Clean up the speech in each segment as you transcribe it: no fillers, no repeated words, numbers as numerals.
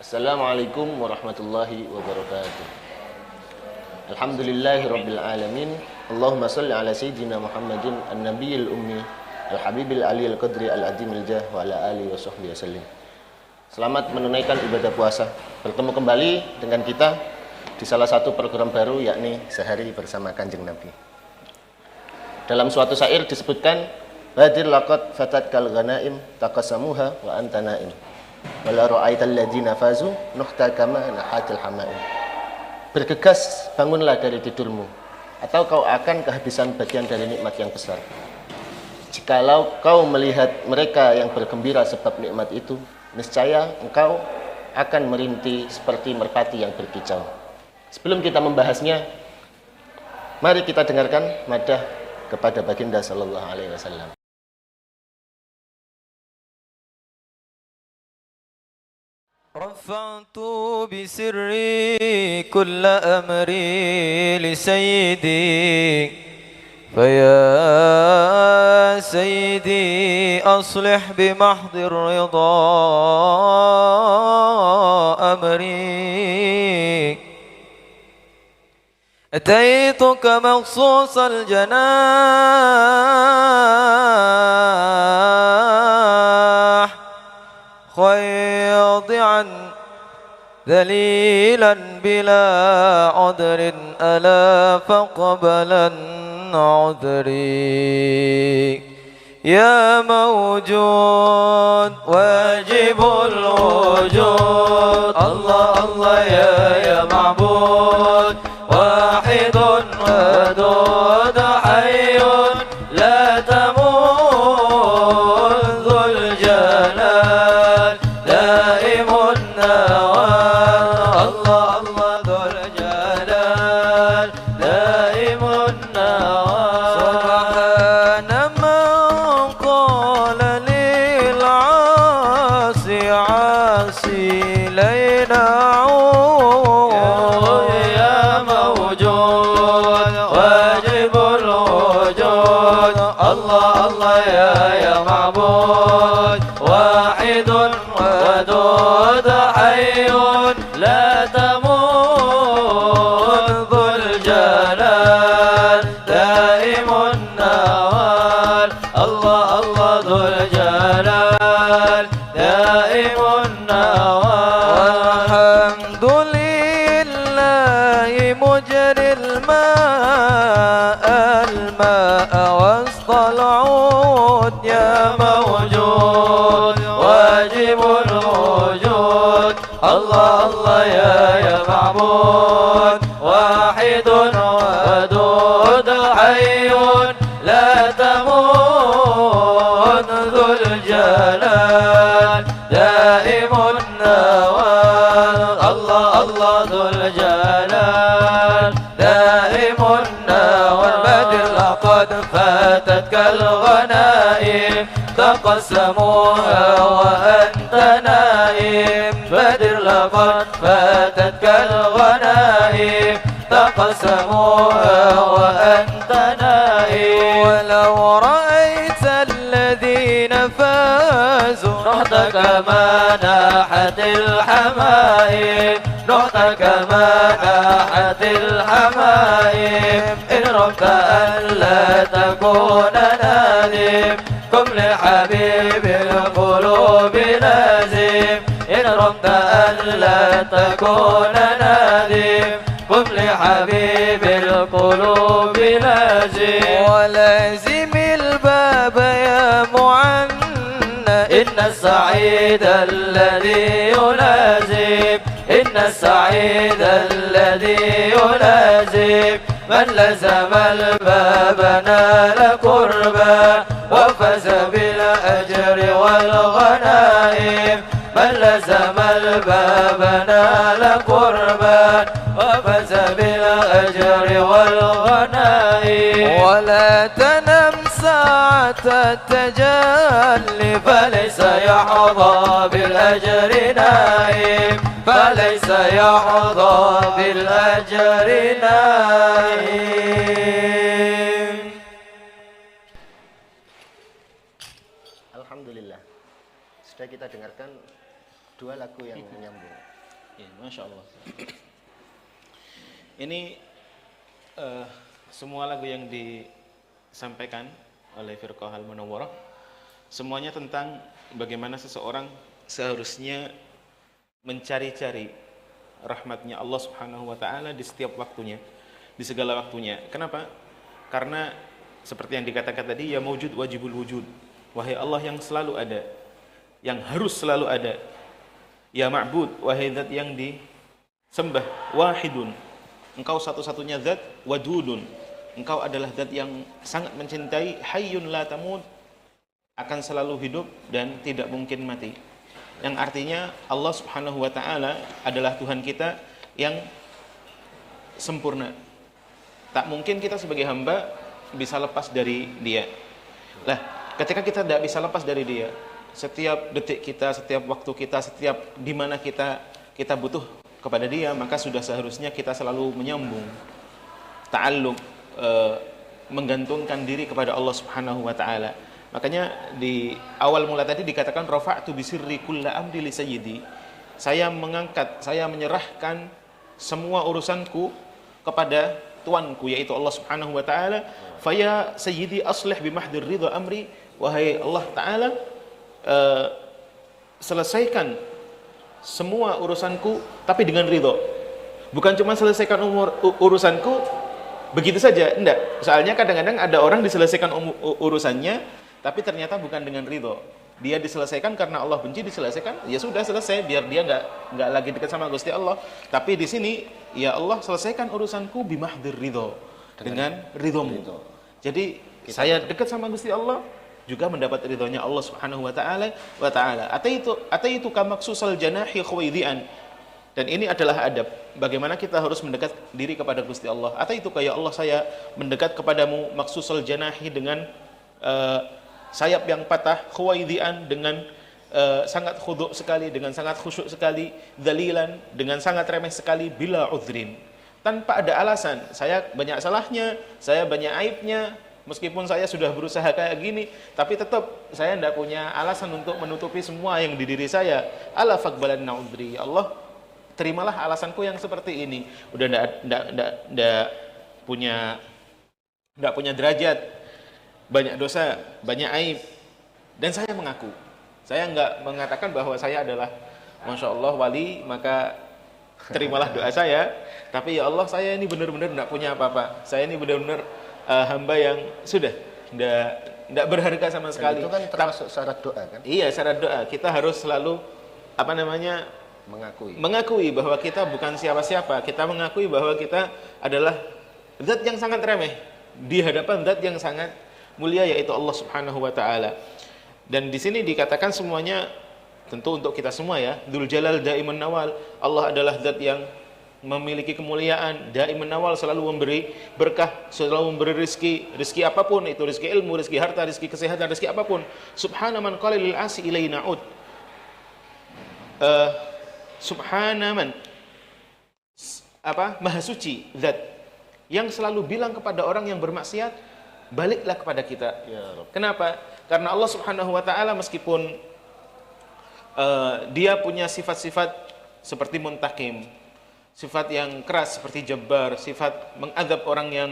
Assalamualaikum warahmatullahi wabarakatuh. Alhamdulillahi rabbil alamin. Allahumma salli ala sayyidina Muhammadin an-nabiyil ummi al-habibil aliyil qadri al-adimil jah wa ala alihi wa sahbihi wasallim. Selamat menunaikan ibadah puasa. Bertemu kembali dengan kita di salah satu program baru, yakni Sehari Bersama Kanjeng Nabi. Dalam suatu syair disebutkan, badir laqad fatatkal ghanaim taqassamuha wa anta naim wala ra'aital ladzina fazu nukhta kama nahatil hamaim. Bergegas bangunlah dari tidurmu, atau kau akan kehabisan bagian dari nikmat yang besar. Jikalau kau melihat mereka yang bergembira sebab nikmat itu, niscaya engkau akan merintih seperti merpati yang berkicau. Sebelum kita membahasnya, mari kita dengarkan madah kepada baginda sallallahu alaihi wasallam. رفعت بسري كل أمري لسيدي فيا سيدي أصلح بمحض الرضا أمري أتيتك مخصوص الجناح خاضعا ذليلا بلا عذر ألا فقبلا عذري يا موجود واجب الوجود الله الله يا معبود واحد ودود حي لا تموت ذو الجلال دائم النوال الله الله ذو الجلال دائم النوال سبحان من قال للعاصي عاصي لينا يا موجود واجب الوجود الله الله يا معبود واحد ودود حي لا تموت ذو الجلال دائم النوال الله الله ذو الجلال دائم النوال والحمد لله مجري الماء وسط العود يا موجود واجب الوجود الله الله يا معبود واحد ودود حي لا تموت ذو الجلال دائم النوال الله الله ذو الجلال دائم النوال بدر لقد فاتتك الغنائم تقسموها وأنت نائم بدر لقد فاتتك الغنائم تقسموها وأنت نائم ولو رأيت الذين فازوا رحت كما ناحت الحمائم رحت كما ناحت الحمائم إن ربت ألا تكون نادم قم لحبيب القلوب لازم إن ربت ألا تكون نادم قم لحبيب القلوب لازم ولازم الباب يا معنى إن السعيد الذي يلازم إن السعيد الذي يلازم من لزم الباب نال قربا وفاز بالأجر والغنائم من لزم الباب نال قربا وفاز بالأجر والغنائم ولا تنم ساعة التجلي فليس يحظى بالأجر نائم فليس يحظى بالأجر نائم. Alhamdulillah, sudah kita dengarkan dua lagu yang menyambung. Ya, Masya Allah. Ini semua lagu yang disampaikan oleh Firqah Al-Munawwarah semuanya tentang bagaimana seseorang seharusnya mencari-cari rahmatnya Allah Subhanahu wa taala di setiap waktunya, di segala waktunya. Kenapa? Karena seperti yang dikatakan tadi, ya maujud wajibul wujud. Wahai Allah yang selalu ada, yang harus selalu ada. Ya ma'bud, wahai zat yang disembah, wahidun. Engkau satu-satunya zat, wadudun. Engkau adalah zat yang sangat mencintai, hayyun la tamut, akan selalu hidup dan tidak mungkin mati. Yang artinya Allah Subhanahu wa taala adalah Tuhan kita yang sempurna. Tak mungkin kita sebagai hamba bisa lepas dari Dia. Lah, ketika kita tidak bisa lepas dari Dia, setiap detik kita, setiap waktu kita, setiap di mana kita butuh kepada Dia, maka sudah seharusnya kita selalu menyambung ta'alluq, menggantungkan diri kepada Allah Subhanahu wa taala. Makanya di awal mula tadi dikatakan rafa'tu bisirri kulla amri li sayyidi. Saya mengangkat, saya menyerahkan semua urusanku kepada tuanku, yaitu Allah Subhanahu wa taala. Faya sayyidi aslih bimahdir ridha amri. Wahai Allah taala, selesaikan semua urusanku tapi dengan ridho. Bukan cuma selesaikan urusanku begitu saja, enggak. Soalnya kadang-kadang ada orang diselesaikan urusannya tapi ternyata bukan dengan ridho. Dia diselesaikan karena Allah benci, diselesaikan, ya sudah selesai, biar dia enggak lagi dekat sama Gusti Allah. Tapi di sini, ya Allah selesaikan urusanku bimahdir ridho, dengan ridhomu. Jadi saya dekat sama Gusti Allah juga mendapat ridhonya Allah Subhanahu wa taala. Ataitu kamaksusal janahi khuwaidian. Dan ini adalah adab bagaimana kita harus mendekat diri kepada Gusti Allah. Ataitu ya Allah, saya mendekat kepadamu maksusal janahi dengan sayap yang patah, khuwaidian dengan sangat khudu' sekali, dengan sangat khusyuk sekali, dzalilan dengan sangat remeh sekali, bila udhrin, tanpa ada alasan. Saya banyak salahnya, saya banyak aibnya, meskipun saya sudah berusaha kayak gini, tapi tetap saya tidak punya alasan untuk menutupi semua yang di diri saya. Ala faqbalanna udhri, ya Allah terimalah alasanku yang seperti ini. Udah tidak punya derajat, banyak dosa, banyak aib, dan saya mengaku. Saya enggak mengatakan bahwa saya adalah Masya Allah wali, maka terimalah doa saya. Tapi ya Allah, saya ini benar-benar enggak punya apa-apa. Saya ini benar-benar hamba yang sudah enggak berharga sama sekali. Dan itu kan termasuk syarat doa kan? Iya, syarat doa. Kita harus selalu mengakui bahwa kita bukan siapa-siapa. Kita mengakui bahwa kita adalah zat yang sangat remeh di hadapan zat yang sangat mulia, yaitu Allah Subhanahu wa taala. Dan di sini dikatakan semuanya tentu untuk kita semua ya. Dzul Jalal Daimun Nawal. Allah adalah zat yang memiliki kemuliaan, Daimun Nawal, selalu memberi berkah, selalu memberi rezeki apapun itu, rezeki ilmu, rezeki harta, rezeki kesehatan, rezeki apapun. Subhana man qala lil asi ilaina ud. Subhana man, maha suci zat yang selalu bilang kepada orang yang bermaksiat, baliklah kepada kita. Ya Rabb. Kenapa? Karena Allah Subhanahu wa taala meskipun dia punya sifat-sifat seperti muntakim, sifat yang keras seperti jabbar, sifat mengadab orang yang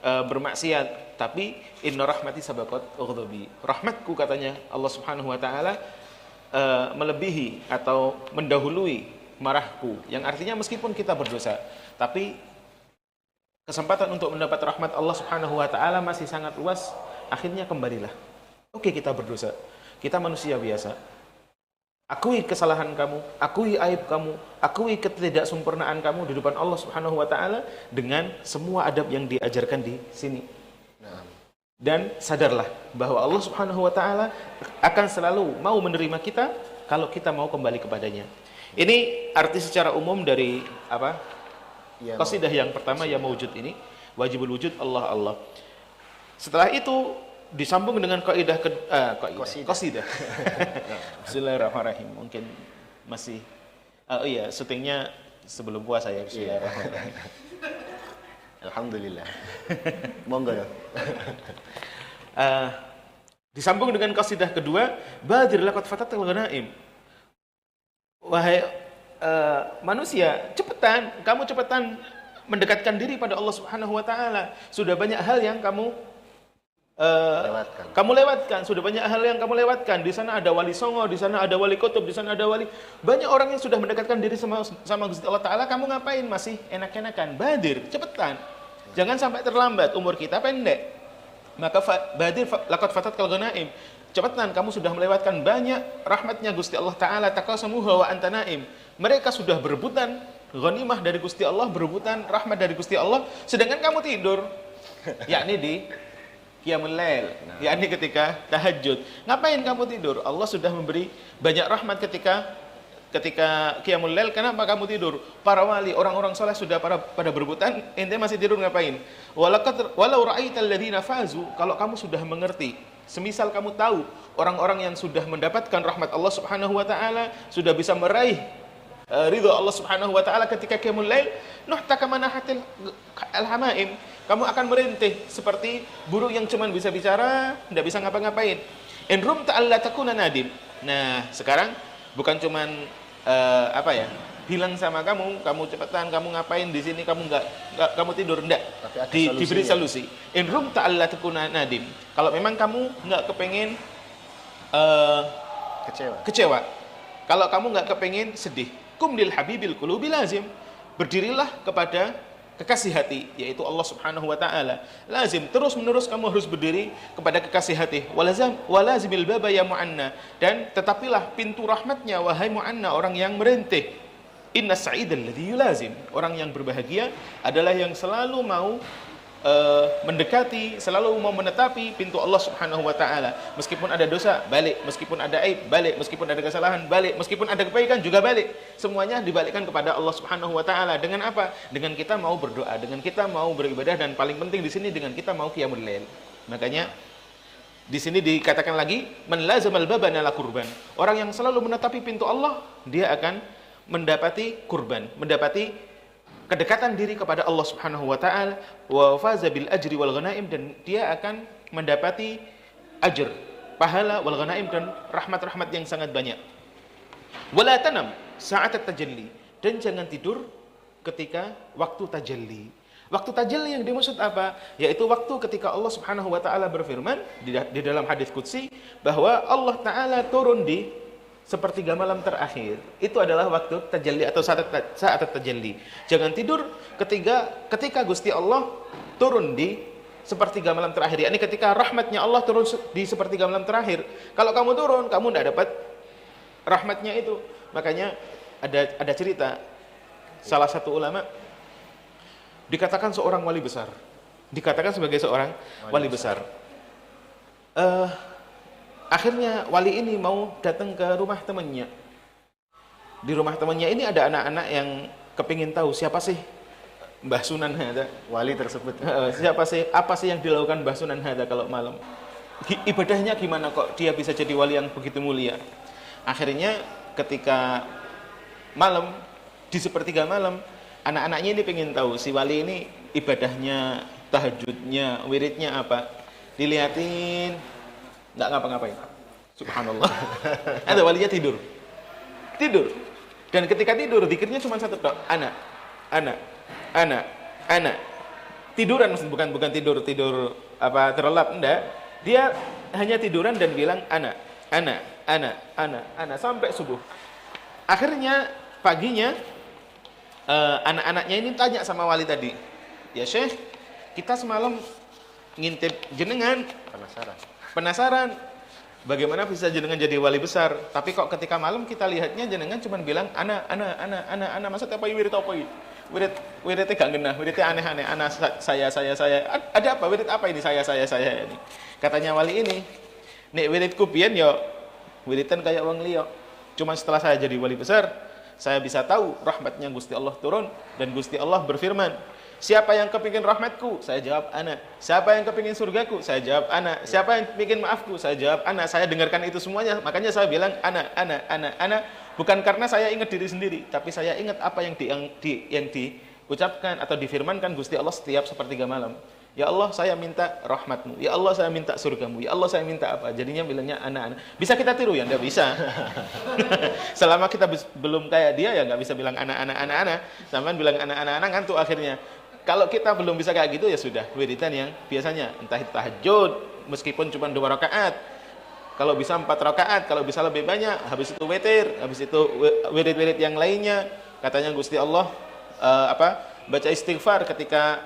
bermaksiat, tapi inna rahmati sabaqat ghadabi. Rahmatku, katanya Allah Subhanahu wa taala, melebihi atau mendahului marahku. Yang artinya meskipun kita berdosa, tapi kesempatan untuk mendapat rahmat Allah Subhanahu wa taala masih sangat luas. Akhirnya kembalilah. Oke, kita berdosa, kita manusia biasa. Akui kesalahan kamu, akui aib kamu, akui ketidaksempurnaan kamu di depan Allah Subhanahu wa taala dengan semua adab yang diajarkan di sini. Dan sadarlah bahwa Allah Subhanahu wa taala akan selalu mau menerima kita kalau kita mau kembali kepadanya. Ini arti secara umum dari qasidah yang pertama, ya maujud ini, wajibul wujud Allah Allah. Setelah itu disambung dengan kaidah qasidah. Bismillahirrahmanirrahim. Mungkin masih syutingnya sebelum puasa ya. Bismillahirrahmanirrahim. Alhamdulillah. Monggo ya. Disambung dengan qasidah kedua, badir laqad fatatal ghanaim. Wahai manusia, kamu cepetan mendekatkan diri pada Allah Subhanahu wa taala. Sudah banyak hal yang kamu lewatkan. Sudah banyak hal yang kamu lewatkan. Di sana ada wali songo, di sana ada wali kutub, di sana ada wali. Banyak orang yang sudah mendekatkan diri sama Gusti Allah taala. Kamu ngapain masih enak-enakan? Badir, cepetan. Jangan sampai terlambat, umur kita pendek. Maka badir laqad fatatkal ghanaim. Cepetan, kamu sudah melewatkan banyak rahmatnya Gusti Allah taala. Taqasamuha wa anta naim. Mereka sudah berebutan ghanimah dari Gusti Allah, berebutan rahmat dari Gusti Allah, sedangkan kamu tidur. Yakni di qiyamul lail, yakni ketika tahajud. Ngapain kamu tidur? Allah sudah memberi banyak rahmat ketika qiyamul lail. Kenapa kamu tidur? Para wali, orang-orang saleh sudah pada berebutan, ente masih tidur ngapain? Walau ra'aital ladzina fazu, kalau kamu sudah mengerti, semisal kamu tahu orang-orang yang sudah mendapatkan rahmat Allah Subhanahu wa taala, sudah bisa meraih ridha Allah Subhanahu wa taala ketika qiyamul lail, nuhtaka manahatil alhamaim, kamu akan merintih seperti burung yang cuma bisa bicara, tidak bisa ngapa-ngapain. In rumta alla takuna nadim. Nah, sekarang bukan cuman bilang sama kamu cepetan, kamu ngapain di sini, kamu kamu tidur, enggak. Diberi solusi. In rumta alla takuna nadim. Kalau memang kamu enggak kepengen kecewa. Kalau kamu enggak kepengen sedih, kum lil habibil qulubi lazim. Berdirilah kepada kekasih hati, yaitu Allah Subhanahu wa taala. Lazim, terus-menerus kamu harus berdiri kepada kekasih hati. Walazimil baba ya mu'anna, dan tetapilah pintu rahmatnya wahai mu'anna, orang yang merintih. Inna sa'idal ladzi yulazim, orang yang berbahagia adalah yang selalu mau mendekati, selalu mau menetapi pintu Allah Subhanahu wa taala. Meskipun ada dosa, balik. Meskipun ada aib, balik. Meskipun ada kesalahan, balik. Meskipun ada kebaikan, juga balik. Semuanya dibalikkan kepada Allah Subhanahu wa taala. Dengan apa? Dengan kita mau berdoa, dengan kita mau beribadah, dan paling penting di sini dengan kita mau qiyamul lail. Makanya di sini dikatakan lagi, man lazamal baba nala kurban. Orang yang selalu menetapi pintu Allah, dia akan mendapati kurban, mendapati kedekatan diri kepada Allah Subhanahu wa taala, wa faza bil ajri wal ghanaim, dan dia akan mendapati ajr, pahala, wal ghanaim, dan rahmat-rahmat yang sangat banyak. Wala tanam sa'at tajalli, dan jangan tidur ketika waktu tajalli. Waktu tajalli yang dimaksud apa? Yaitu waktu ketika Allah Subhanahu wa taala berfirman di dalam hadis qudsi bahwa Allah taala turun di sepertiga malam terakhir. Itu adalah waktu tajalli atau saat tajalli. Jangan tidur ketika Gusti Allah turun di sepertiga malam terakhir. Yakni ketika rahmatnya Allah turun di sepertiga malam terakhir. Kalau kamu turun, kamu tidak dapat rahmatnya itu. Makanya ada cerita salah satu ulama dikatakan seorang wali besar. Dikatakan sebagai seorang wali besar. Akhirnya wali ini mau datang ke rumah temannya. Di rumah temannya ini ada anak-anak yang kepingin tahu siapa sih Mbah Sunan Hada, wali tersebut. Apa sih yang dilakukan Mbah Sunan Hada kalau malam? Ibadahnya gimana kok dia bisa jadi wali yang begitu mulia? Akhirnya ketika malam, di sepertiga malam, anak-anaknya ini pengen tahu si wali ini ibadahnya, tahajudnya, wiridnya apa. Dilihatin nggak ngapa-ngapain. Subhanallah. Ada walinya tidur. Dan ketika tidur, zikirnya cuma satu tok. Ana. Tiduran, bukan tidur apa terlelap, enggak. Dia hanya tiduran dan bilang ana sampai subuh. Akhirnya paginya anak-anaknya ini tanya sama wali tadi, "Ya Syekh, kita semalam ngintip jenengan, penasaran bagaimana bisa jenengan jadi wali besar, tapi kok ketika malam kita lihatnya jenengan cuma bilang ana, maksud apa wirid apa ini? Wiridnya gak genah, wiridnya aneh-aneh, saya. Ada apa? Wirid apa ini saya ini? Katanya wali ini, nek wiridku pian yo wiridan kayak wong liya. Cuma setelah saya jadi wali besar, saya bisa tahu rahmatnya Gusti Allah turun, dan Gusti Allah berfirman, siapa yang kepingin rahmatku? Saya jawab ana. Siapa yang kepingin surgaku? Saya jawab ana. Siapa yang kepingin maafku? Saya jawab ana. Saya dengarkan itu semuanya, makanya saya bilang ana. Bukan karena saya ingat diri sendiri, tapi saya ingat apa yang diucapkan atau difirmankan Gusti Allah setiap sepertiga malam. Ya Allah, saya minta rahmatmu. Ya Allah, saya minta surgamu. Ya Allah, saya minta apa? Jadinya bilangnya anak-anak. Bisa kita tiru ya? Nggak bisa. Selama kita belum kayak dia, ya nggak bisa bilang anak-anak. Sama bilang anak-anak ngantuk akhirnya. Kalau kita belum bisa kayak gitu, ya sudah. Wiridan yang biasanya, entah itu tahajud, meskipun cuma 2 rakaat. Kalau bisa 4 rakaat, kalau bisa lebih banyak. Habis itu witir, habis itu wirid-wirid yang lainnya. Katanya Gusti Allah, baca istighfar ketika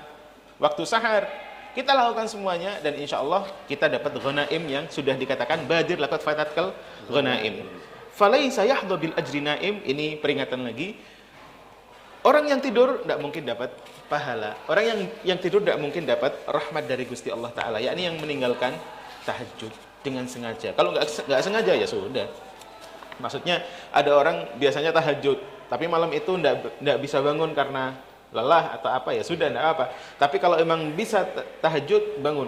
waktu sahar. Kita lakukan semuanya dan insya Allah kita dapat ghanaim yang sudah dikatakan badir laqad fatatkal ghanaim. Falaisa yahdhu bil ajri naim. Ini peringatan lagi. Orang yang tidur tidak mungkin dapat pahala. Orang yang tidur tidak mungkin dapat rahmat dari Gusti Allah Ta'ala. Yakni yang meninggalkan tahajud dengan sengaja. Kalau nggak sengaja ya sudah. Maksudnya ada orang biasanya tahajud, tapi malam itu nggak bisa bangun karena lelah atau apa, ya sudah, enggak apa. Tapi kalau emang bisa tahajud, bangun.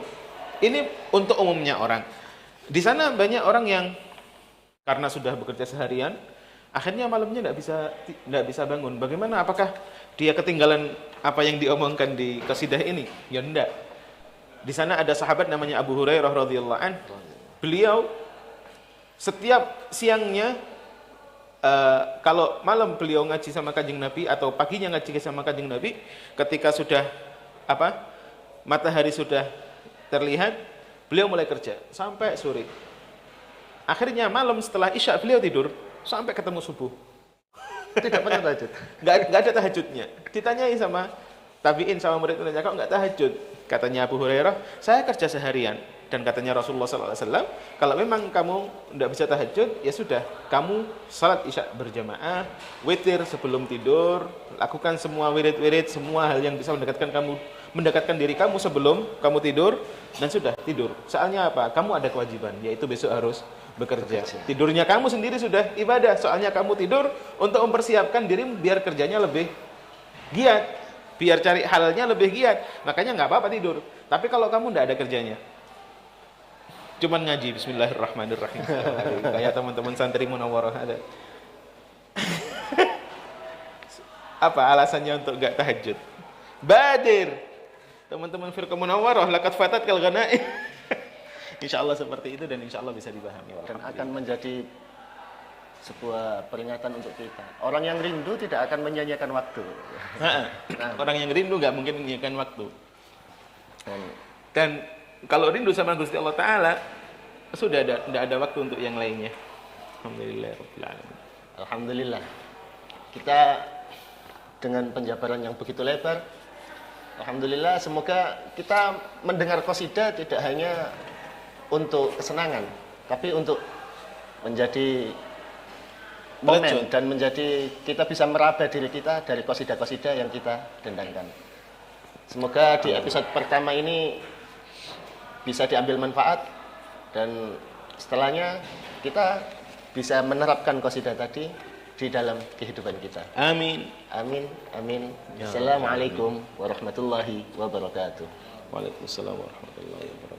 Ini untuk umumnya orang. Di sana banyak orang yang karena sudah bekerja seharian, akhirnya malamnya enggak bisa bangun. Bagaimana? Apakah dia ketinggalan apa yang diomongkan di qasidah ini? Ya enggak. Di sana ada sahabat namanya Abu Hurairah radhiyallahu an. Beliau setiap siangnya kalau malam beliau ngaji sama Kanjeng Nabi atau paginya ngaji sama Kanjeng Nabi, ketika sudah matahari sudah terlihat, beliau mulai kerja sampai sore. Akhirnya malam setelah Isya beliau tidur sampai ketemu subuh. Tidak pernah tahajud. Nggak ada tahajudnya. Ditanyai sama tabiin, sama murid-muridnya, kok nggak tahajud? Katanya Abu Hurairah, saya kerja seharian. Dan katanya Rasulullah SAW, kalau memang kamu tidak bisa tahajud, ya sudah, kamu salat Isya berjamaah, witir sebelum tidur, lakukan semua wirid-wirid, semua hal yang bisa mendekatkan diri kamu sebelum kamu tidur, dan sudah tidur. Soalnya apa? Kamu ada kewajiban, yaitu besok harus bekerja. Tidurnya kamu sendiri sudah ibadah, soalnya kamu tidur untuk mempersiapkan diri biar kerjanya lebih giat, biar cari halnya lebih giat. Makanya nggak apa-apa tidur. Tapi kalau kamu tidak ada kerjanya, cuman ngaji bismillahirrahmanirrahim kayak teman-teman santri Munawwarah ada. Apa alasannya untuk enggak tahajud? Badir. Teman-teman firqah Munawwarah laqad fatatkal ghanaim. Insyaallah seperti itu dan insyaallah bisa dipahami. Dan akan menjadi sebuah peringatan untuk kita. Orang yang rindu tidak akan menyia-nyiakan waktu. Orang yang rindu enggak mungkin menyia-nyiakan waktu. Dan kalau rindu sama Gusti Allah Ta'ala, sudah tidak ada waktu untuk yang lainnya. Alhamdulillah. Kita dengan penjabaran yang begitu lebar, alhamdulillah, semoga kita mendengar qasidah tidak hanya untuk kesenangan, tapi untuk menjadi momen dan menjadi kita bisa meraba diri kita dari qasidah-qasidah yang kita dendangkan. Semoga di episode pertama ini bisa diambil manfaat dan setelahnya kita bisa menerapkan qasidah tadi di dalam kehidupan kita. Amin. Amin. Amin. Ya, Assalamualaikum warahmatullahi wabarakatuh. Waalaikumsalam warahmatullahi wabarakatuh.